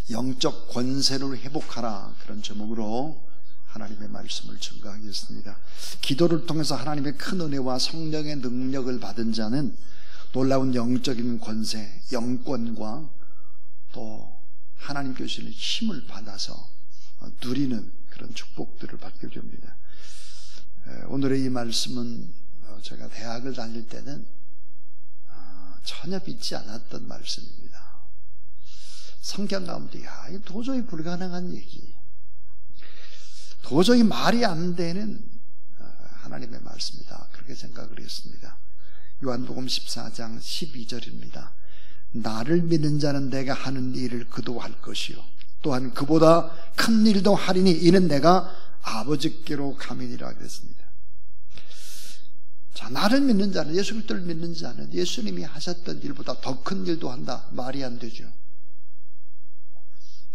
영적 권세를 회복하라, 그런 제목으로 하나님의 말씀을 증거하겠습니다. 기도를 통해서 하나님의 큰 은혜와 성령의 능력을 받은 자는 놀라운 영적인 권세, 영권과 또 하나님께 주시는 힘을 받아서 누리는 그런 축복들을 받게 됩니다. 오늘의 이 말씀은 제가 대학을 다닐 때는 전혀 믿지 않았던 말씀입니다. 성경 가운데 도저히 불가능한 얘기, 도저히 말이 안 되는 하나님의 말씀이다, 그렇게 생각을 했습니다. 요한복음 14장 12절입니다. 나를 믿는 자는 내가 하는 일을 그도 할 것이요 또한 그보다 큰 일도 하리니 이는 내가 아버지께로 감이니라 그랬습니다. 자, 나를 믿는 자는, 예수 그리스도를 믿는 자는 예수님이 하셨던 일보다 더 큰 일도 한다. 말이 안 되죠.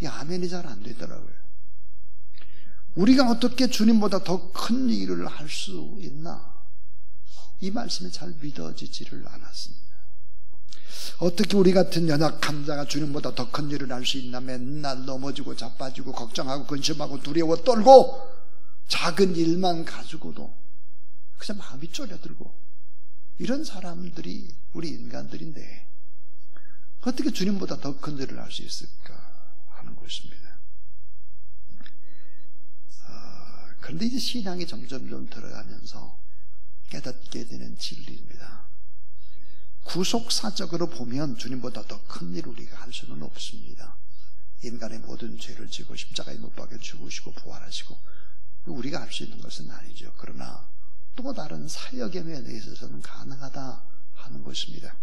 이 아멘이 잘 안 되더라고요. 우리가 어떻게 주님보다 더 큰 일을 할 수 있나? 이 말씀이 잘 믿어지지를 않았습니다. 어떻게 우리 같은 연약한 자가 주님보다 더 큰 일을 할 수 있나? 맨날 넘어지고 자빠지고 걱정하고 근심하고 두려워 떨고 작은 일만 가지고도 그냥 마음이 쪼려들고 이런 사람들이 우리 인간들인데 어떻게 주님보다 더 큰 일을 할 수 있을까 하는 것입니다. 그런데 이제 신앙이 점점 들어가면서 깨닫게 되는 진리입니다. 구속사적으로 보면 주님보다 더 큰 일 우리가 할 수는 없습니다. 인간의 모든 죄를 지고 십자가에 못 박혀 죽으시고 부활하시고 우리가 할 수 있는 것은 아니죠. 그러나 또 다른 사역의 면에 있어서는 가능하다 하는 것입니다.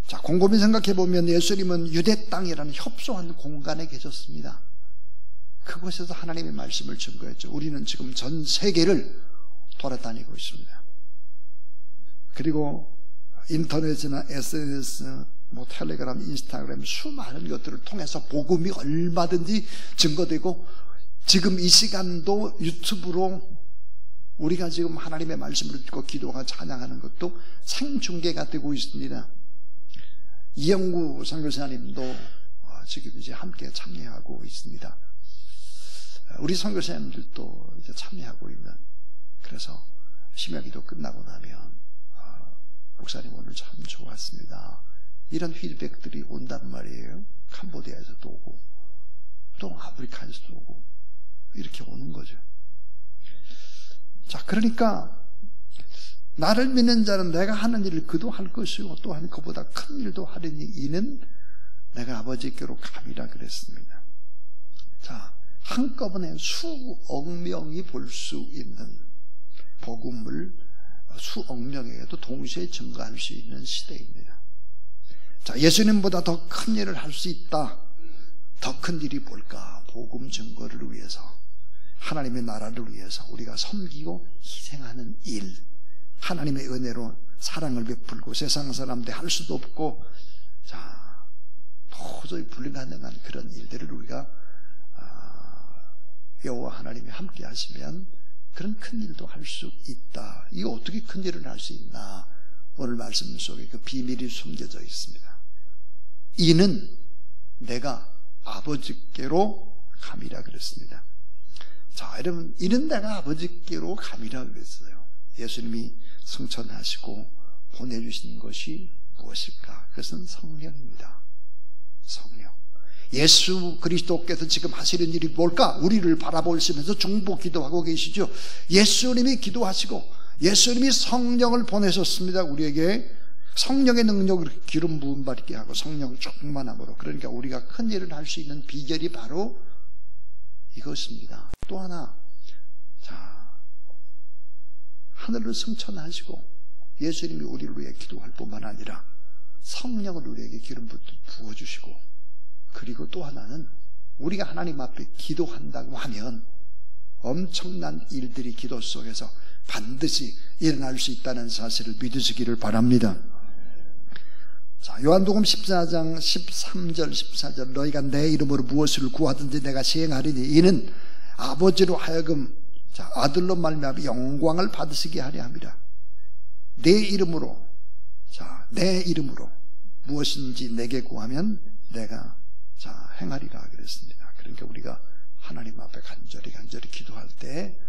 자, 곰곰이 생각해 보면 예수님은 유대 땅이라는 협소한 공간에 계셨습니다. 그곳에서 하나님의 말씀을 증거했죠. 우리는 지금 전 세계를 돌아다니고 있습니다. 그리고 인터넷이나 SNS, 텔레그램, 인스타그램 수많은 것들을 통해서 복음이 얼마든지 증거되고 지금 이 시간도 유튜브로 우리가 지금 하나님의 말씀을 듣고 기도가 찬양하는 것도 생중계가 되고 있습니다. 이영구 선교사님도 지금 이제 함께 참여하고 있습니다. 우리 선교사님들도 이제 참여하고 있는, 그래서 심야기도 끝나고 나면 목사님 오늘 참 좋았습니다, 이런 피드백들이 온단 말이에요. 캄보디아에서도 오고 또 아프리카에서도 오고 이렇게 오는 거죠. 자, 그러니까 나를 믿는 자는 내가 하는 일을 그도 할 것이고 또한 그보다 큰 일도 하리니 이는 내가 아버지께로 감이라 그랬습니다. 자, 한꺼번에 수억 명이 볼 수 있는 복음을 수억 명에게도 동시에 증거할 수 있는 시대입니다. 자, 예수님보다 더 큰 일을 할 수 있다. 더 큰 일이 뭘까? 복음 증거를 위해서, 하나님의 나라를 위해서 우리가 섬기고 희생하는 일, 하나님의 은혜로 사랑을 베풀고 세상 사람들 할 수도 없고, 자, 도저히 불가능한 그런 일들을 우리가 여호와 하나님이 함께 하시면 그런 큰 일도 할 수 있다. 이거 어떻게 큰 일을 할 수 있나? 오늘 말씀 속에 그 비밀이 숨겨져 있습니다. 이는 내가 아버지께로 감이라 그랬습니다. 자, 여러분, 이는 내가 아버지께로 감이라 그랬어요. 예수님이 승천하시고 보내주신 것이 무엇일까? 그것은 성령입니다. 성령. 예수 그리스도께서 지금 하시는 일이 뭘까? 우리를 바라보시면서 중보 기도하고 계시죠. 예수님이 기도하시고 예수님이 성령을 보내셨습니다. 우리에게 성령의 능력을 기름 부음 받게 하고 성령 충만함으로. 그러니까 우리가 큰 일을 할 수 있는 비결이 바로 이것입니다. 또 하나, 자, 하늘을 승천하시고 예수님이 우리를 위해 기도할 뿐만 아니라 성령을 우리에게 기름 부어주시고, 그리고 또 하나는 우리가 하나님 앞에 기도한다고 하면 엄청난 일들이 기도 속에서 반드시 일어날 수 있다는 사실을 믿으시기를 바랍니다. 자, 요한복음 14장 13절 14절 너희가 내 이름으로 무엇을 구하든지 내가 시행하리니 이는 아버지로 하여금 자, 아들로 말미암아 영광을 받으시게 하려 함이라. 내 이름으로, 자, 내 이름으로 무엇인지 내게 구하면 내가 자, 행하리라 그랬습니다. 그러니까 우리가 하나님 앞에 간절히 기도할 때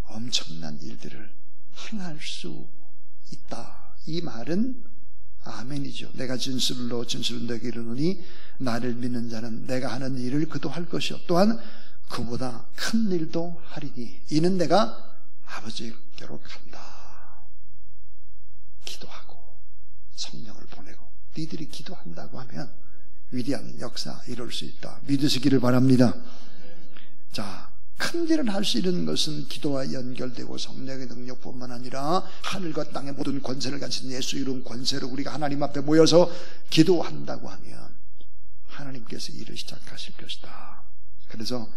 엄청난 일들을 행할 수 있다. 이 말은 아멘이죠. 내가 진실로 너에게 이르노니 나를 믿는 자는 내가 하는 일을 그도 할 것이요 또한 그보다 큰 일도 하리니 이는 내가 아버지께로 간다. 기도하고 성령을 보내고 니들이 기도한다고 하면 위대한 역사 이룰 수 있다. 믿으시기를 바랍니다. 자, 큰 일을 할 수 있는 것은 기도와 연결되고 성령의 능력뿐만 아니라 하늘과 땅의 모든 권세를 가진 예수 이름 권세로 우리가 하나님 앞에 모여서 기도한다고 하면 하나님께서 일을 시작하실 것이다. 그래서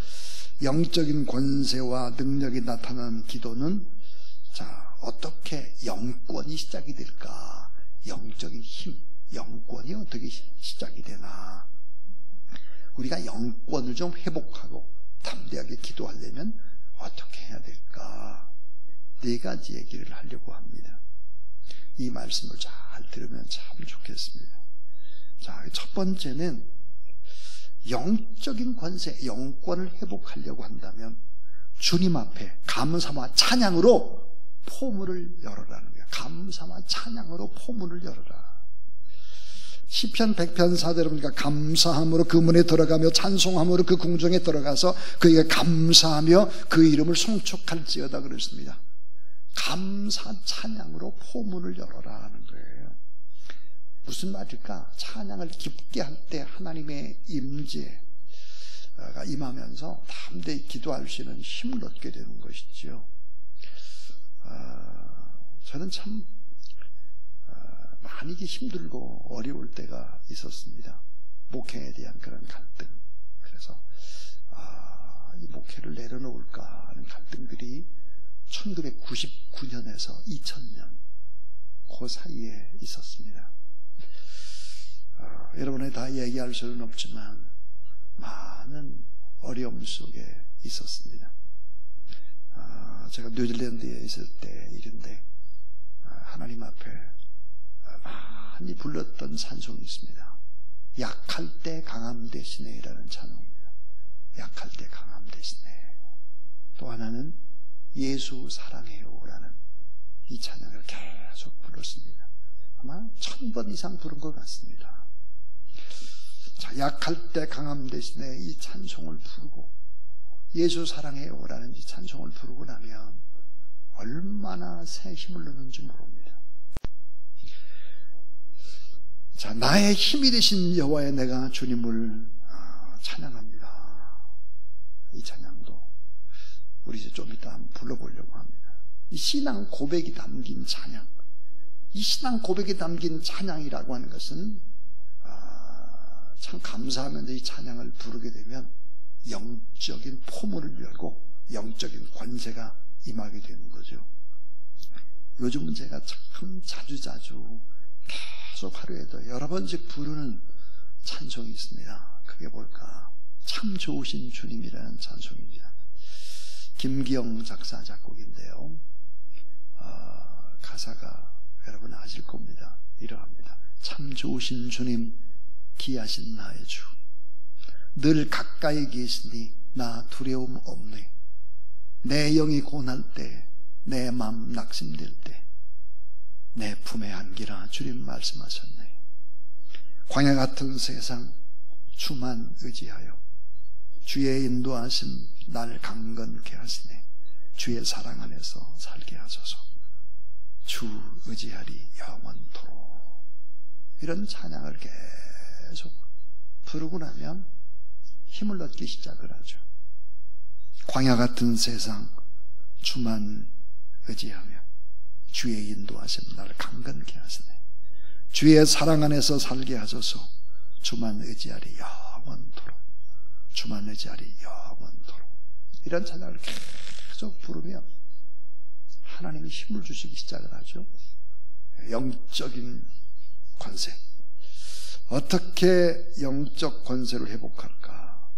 영적인 권세와 능력이 나타나는 기도는 자, 어떻게 영권이 시작이 될까? 영적인 힘, 영권이 어떻게 시작이 되나? 우리가 영권을 좀 회복하고 담대하게 기도하려면 어떻게 해야 될까? 4가지 얘기를 하려고 합니다. 이 말씀을 잘 들으면 참 좋겠습니다. 자, 첫 번째는 영적인 권세, 영권을 회복하려고 한다면 주님 앞에 감사와 찬양으로 포문을 열어라는 거예요. 감사와 찬양으로 포문을 열어라. 시편 100편 4대로 보니까 감사함으로 그 문에 들어가며 찬송함으로 그 궁정에 들어가서 그에게 감사하며 그 이름을 송축할지어다 그랬습니다. 감사 찬양으로 포문을 열어라 하는 거예요. 무슨 말일까? 찬양을 깊게 할 때 하나님의 임재가 임하면서 담대히 기도할 수 있는 힘을 얻게 되는 것이죠. 저는 참 많이 힘들고 어려울 때가 있었습니다. 목회에 대한 그런 갈등. 그래서 이 목회를 내려놓을까 하는 갈등들이 1999년에서 2000년 그 사이에 있었습니다. 여러분에 다 얘기할 수는 없지만 많은 어려움 속에 있었습니다. 제가 뉴질랜드에 있을 때 일인데 하나님 앞에 많이 불렀던 찬송이 있습니다. 약할 때 강함 되시네 라는 찬송입니다. 약할 때 강함 되시네. 또 하나는 예수 사랑해요 라는 이 찬양을 계속 불렀습니다. 아마 1000번 이상 부른 것 같습니다. 자, 약할 때 강함 되시네 이 찬송을 부르고 예수 사랑해요 라는 이 찬송을 부르고 나면 얼마나 새 힘을 얻는지 모릅니다. 자, 나의 힘이 되신 여호와의 내가 주님을 찬양합니다. 이 찬양도 우리 이제 좀 이따 한번 불러보려고 합니다. 이 신앙 고백이 담긴 찬양, 이 신앙 고백이 담긴 찬양이라고 하는 것은 참 감사하면서 이 찬양을 부르게 되면 영적인 포문을 열고 영적인 권세가 임하게 되는 거죠. 요즘은 제가 참 자주자주 계속 하루에도 여러 번씩 부르는 찬송이 있습니다. 그게 뭘까? 참 좋으신 주님이라는 찬송입니다. 김기영 작사 작곡인데요. 가사가 여러분 아실 겁니다. 이러합니다. 참 좋으신 주님 귀하신 나의 주 늘 가까이 계시니 나 두려움 없네. 내 영이 고날 때 내 맘 낙심될 때 내 품에 안기라 주님 말씀하셨네. 광야 같은 세상 주만 의지하여 주의 인도하심 날 강건케 하시네. 주의 사랑 안에서 살게 하소서. 주 의지하리 영원토록. 이런 찬양을 계속 부르고 나면 힘을 얻기 시작을 하죠. 광야 같은 세상 주만 의지하며 주의 인도하심 나를 강건케 하시네. 주의 사랑 안에서 살게 하소서. 주만 의지하리 영원토록. 주만 의지하리 영원토록. 이런 찬양을 계속 부르면 하나님이 힘을 주시기 시작을 하죠. 영적인 권세. 어떻게 영적 권세를 회복할까?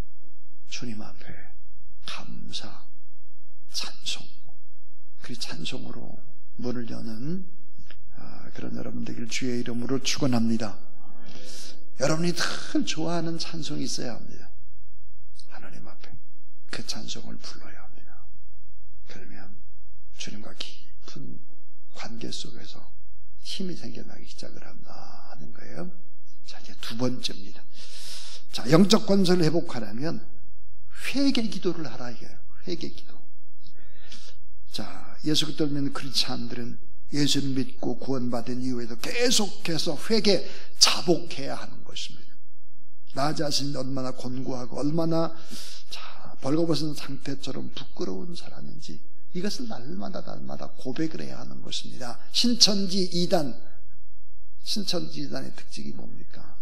주님 앞에 감사, 찬송, 그 찬송으로 문을 여는 그런 여러분 되길 주의 이름으로 축원합니다. 여러분이 늘 좋아하는 찬송이 있어야 합니다. 그 찬송을 불러야 합니다. 그러면 주님과 깊은 관계 속에서 힘이 생겨나기 시작을 한다 하는 거예요. 자, 이제 두 번째입니다. 자, 영적 건설을 회복하려면 회개 기도를 하라 이거예요. 회개 기도. 자, 예수 그리스도를 믿는 크리스찬들은 예수를 믿고 구원받은 이후에도 계속해서 회개 자복해야 하는 것입니다. 나 자신이 얼마나 곤고하고 얼마나 벌거벗은 상태처럼 부끄러운 사람인지 이것을 날마다 고백을 해야 하는 것입니다. 신천지 2단, 신천지 2단의 특징이 뭡니까?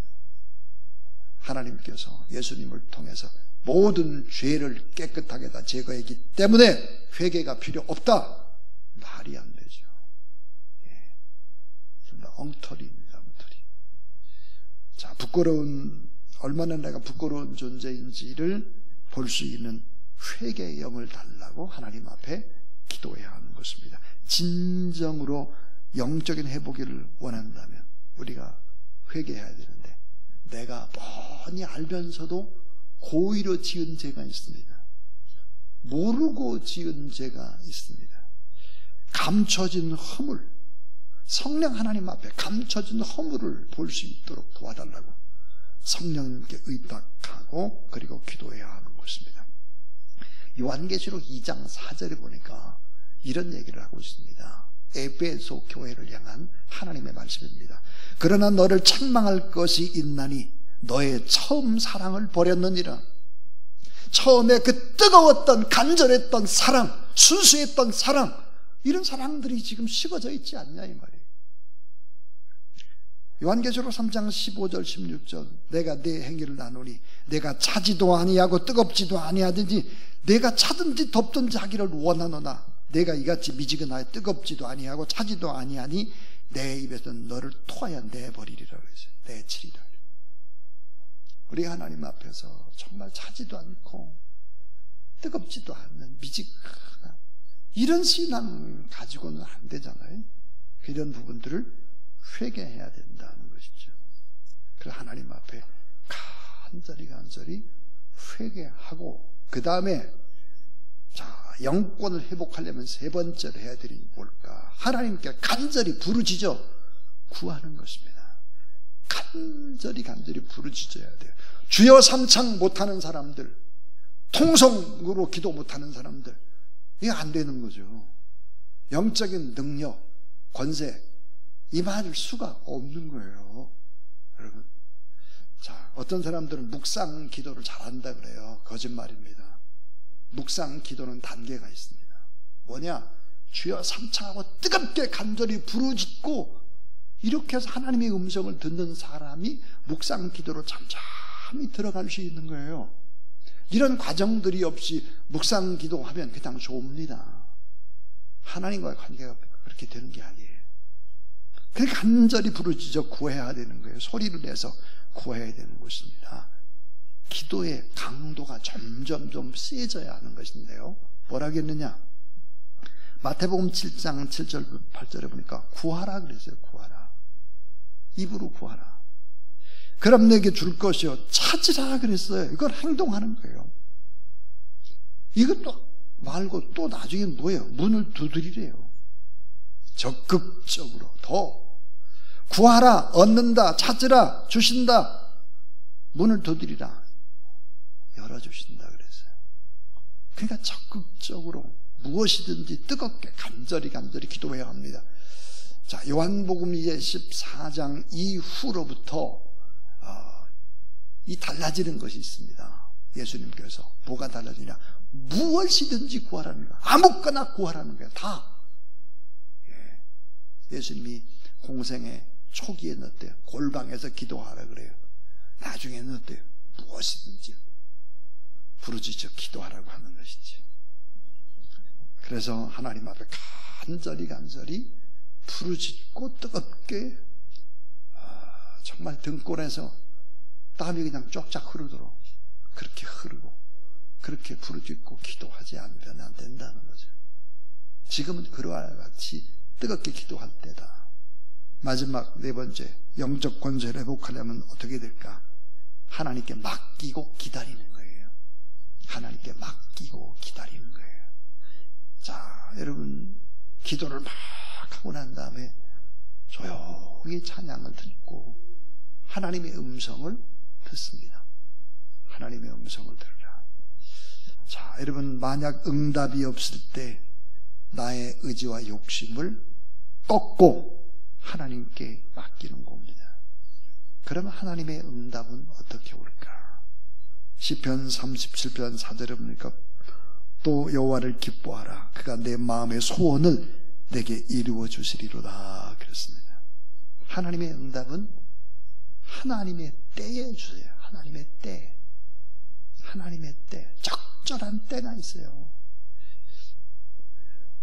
하나님께서 예수님을 통해서 모든 죄를 깨끗하게 다 제거했기 때문에 회개가 필요 없다. 말이 안 되죠. 예. 엉터리입니다. 엉터리. 자, 얼마나 내가 부끄러운 존재인지를 볼 수 있는 회개의 영을 달라고 하나님 앞에 기도해야 하는 것입니다. 진정으로 영적인 회복을 원한다면 우리가 회개해야 되는데, 내가 뻔히 알면서도 고의로 지은 죄가 있습니다. 모르고 지은 죄가 있습니다. 감춰진 허물, 성령 하나님 앞에 감춰진 허물을 볼 수 있도록 도와달라고 성령님께 의탁하고 그리고 기도해야 하는 것입니다. 요한계시록 2장 4절에 보니까 이런 얘기를 하고 있습니다. 에베소 교회를 향한 하나님의 말씀입니다. 그러나 너를 책망할 것이 있나니 너의 처음 사랑을 버렸느니라. 처음에 그 뜨거웠던 간절했던 사랑, 순수했던 사랑, 이런 사랑들이 지금 식어져 있지 않냐 이 말이에요. 요한계시록 3장 15절 16절 내가 네 행위를 나누니 내가 차지도 아니하고 뜨겁지도 아니하든지 내가 차든지 덥든지 하기를 원하노나 내가 이같이 미지근하여 뜨겁지도 아니하고 차지도 아니하니 내 입에서 너를 토하여 내버리리라 그랬어요. 내치리라. 우리가 하나님 앞에서 정말 차지도 않고 뜨겁지도 않는 미지근한 이런 신앙을 가지고는 안 되잖아요. 이런 부분들을 회개해야 된다는 것이죠. 그래서 하나님 앞에 간절히 회개하고 그 다음에 영권을 회복하려면 세 번째로 해야 될 일이 뭘까? 하나님께 간절히 부르짖어 구하는 것입니다. 간절히 부르짖어야 돼요. 주여 삼창 못하는 사람들, 통성으로 기도 못하는 사람들, 이게 안 되는 거죠. 영적인 능력, 권세 임할 수가 없는 거예요. 여러분, 자, 어떤 사람들은 묵상 기도를 잘한다 그래요. 거짓말입니다. 묵상 기도는 단계가 있습니다. 뭐냐? 주여 삼창하고 뜨겁게 간절히 부르짖고 이렇게 해서 하나님의 음성을 듣는 사람이 묵상 기도로 잠잠히 들어갈 수 있는 거예요. 이런 과정들이 없이 묵상 기도하면 그냥 좋습니다. 하나님과의 관계가 그렇게 되는 게 아니에요. 그러니까 간절히 부르짖어 구해야 되는 거예요. 소리를 내서 구해야 되는 것입니다. 기도의 강도가 점점 좀 세져야 하는 것인데요. 뭐라겠느냐? 마태복음 7장 7절 8절에 보니까 구하라 그랬어요. 구하라. 입으로 구하라. 그럼 내게 줄 것이요. 찾으라 그랬어요. 이걸 행동하는 거예요. 이것도 말고 또 나중에 뭐예요? 문을 두드리래요. 적극적으로 더 구하라, 얻는다, 찾으라, 주신다, 문을 두드리라, 열어주신다 그랬어요. 그러니까 적극적으로 무엇이든지 뜨겁게 간절히 기도해야 합니다. 자, 요한복음 이제 14장 이후로부터 이 달라지는 것이 있습니다. 예수님께서 뭐가 달라지냐? 무엇이든지 구하라는 거야. 아무거나 구하라는 거야. 다. 예수님이 공생의 초기에는 어때요? 골방에서 기도하라 그래요. 나중에는 어때요? 무엇이든지 부르짖어 기도하라고 하는 것이지. 그래서 하나님 앞에 간절히 부르짖고 뜨겁게 정말 등골에서 땀이 그냥 쫙쫙 흐르도록 그렇게 흐르고 그렇게 부르짖고 기도하지 않으면 안 된다는 거죠. 지금은 그와 같이 뜨겁게 기도할 때다. 마지막 네 번째, 영적 권세를 회복하려면 어떻게 될까? 하나님께 맡기고 기다리는 거예요. 하나님께 맡기고 기다리는 거예요. 자, 여러분 기도를 막 하고 난 다음에 조용히 찬양을 듣고 하나님의 음성을 듣습니다. 하나님의 음성을 들으라. 자, 여러분 만약 응답이 없을 때 나의 의지와 욕심을 꺾고 하나님께 맡기는 겁니다. 그러면 하나님의 응답은 어떻게 올까? 시편 37편 4절에 보니까 또 여호와를 기뻐하라. 그가 내 마음의 소원을 내게 이루어 주시리로다 그랬습니다. 하나님의 응답은 하나님의 때에 주세요. 하나님의 때. 하나님의 때. 적절한 때가 있어요.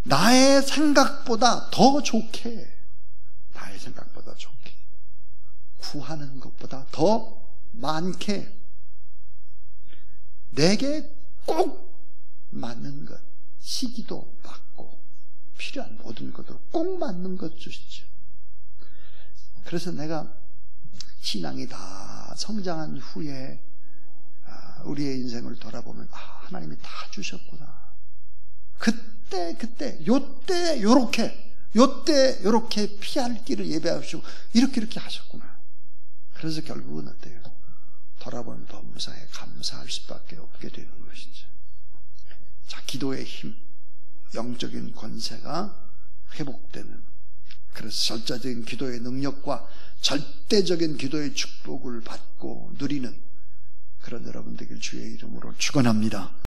나의 생각보다 더 좋게, 나의 생각보다 좋게, 구하는 것보다 더 많게, 내게 꼭 맞는 것, 시기도 맞고 필요한 모든 것으로 꼭 맞는 것 주시죠. 그래서 내가 신앙이 다 성장한 후에 우리의 인생을 돌아보면 하나님이 다 주셨구나. 그때 요때 피할 길을 예배하시고 이렇게 하셨구나. 그래서 결국은 어때요? 돌아보면 범사에 감사할 수밖에 없게 되는 것이죠. 자, 기도의 힘, 영적인 권세가 회복되는, 그래서 절대적인 기도의 능력과 절대적인 기도의 축복을 받고 누리는 그런 여러분 되길 주의 이름으로 축원합니다.